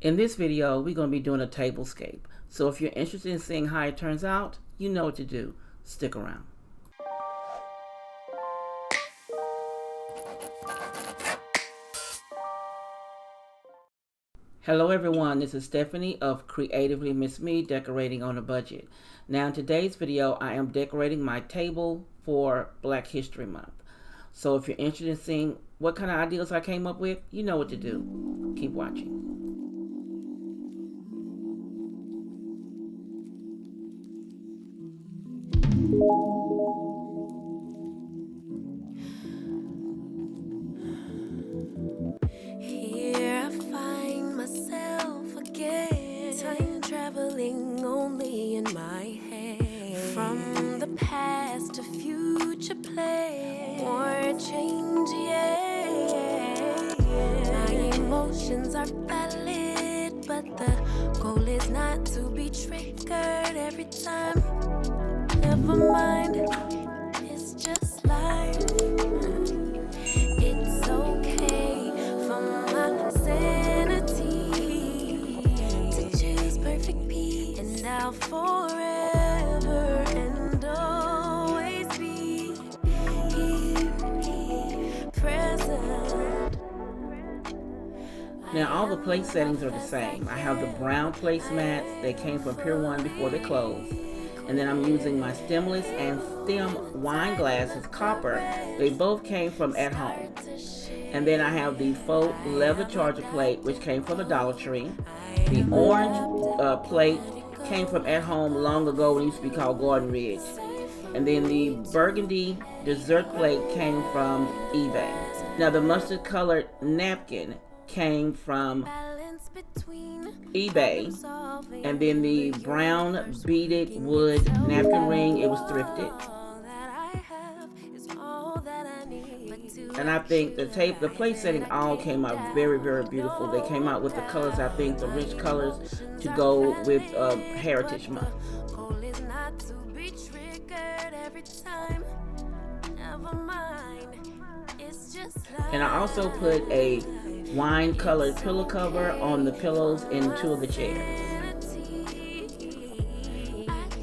In this video, we're going to be doing a tablescape. So if you're interested in seeing how it turns out, you know what to do. Stick around. Hello everyone, this is Stephanie of creativelymsme, decorating on a budget. Now in today's video, I am decorating my table for Black History Month. So if you're interested in seeing what kind of ideas I came up with, you know what to do. Keep watching. Here I find myself again, time traveling only in my head. From the past to future play, more change, yeah. My emotions are valid, but the goal is not to be triggered every time. Never mind, it's just life. It's okay for my sanity to choose perfect peace, and now forever and always be here, present. Now all the place settings are the same. I have the brown placemats. They came from Pier 1 before they closed. And then I'm using my stemless and stem wine glasses, copper. They both came from At Home. And then I have the faux leather charger plate, which came from the Dollar Tree. The orange plate came from At Home long ago. It used to be called Garden Ridge. And then the burgundy dessert plate came from eBay. Now the mustard colored napkin came from eBay, and then the brown beaded wood napkin ring, it was thrifted. And I think the place setting all came out very, very beautiful. They came out with the colors, I think the rich colors to go with Heritage Month. And I also put a wine colored pillow cover on the pillows in two of the chairs.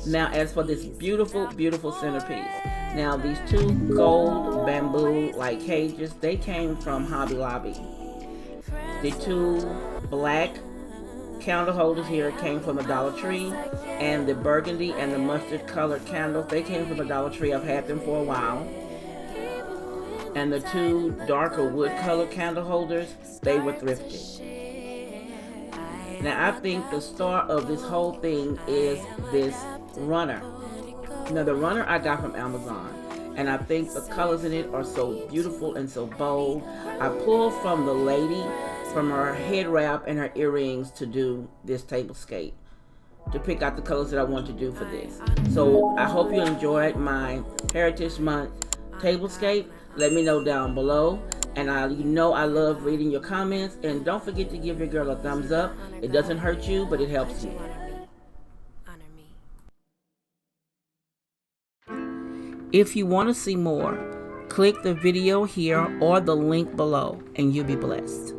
Now as for this beautiful, beautiful centerpiece, now these two gold bamboo like cages, they came from Hobby Lobby. The two black candle holders here came from the Dollar Tree, and the burgundy and the mustard colored candles, they came from the Dollar Tree. I've had them for a while. And the two darker wood color candle holders, they were thrifted. Now I think the star of this whole thing is this runner. Now the runner I got from Amazon, and I think the colors in it are so beautiful and so bold. I pulled from the lady, from her head wrap and her earrings to do this tablescape, to pick out the colors that I want to do for this. So I hope you enjoyed my Heritage Month tablescape. Let me know down below, and you know I love reading your comments. And don't forget to give your girl a thumbs up. It doesn't hurt you, but it helps me. If you want to see more, click the video here or the link below, and you'll be blessed.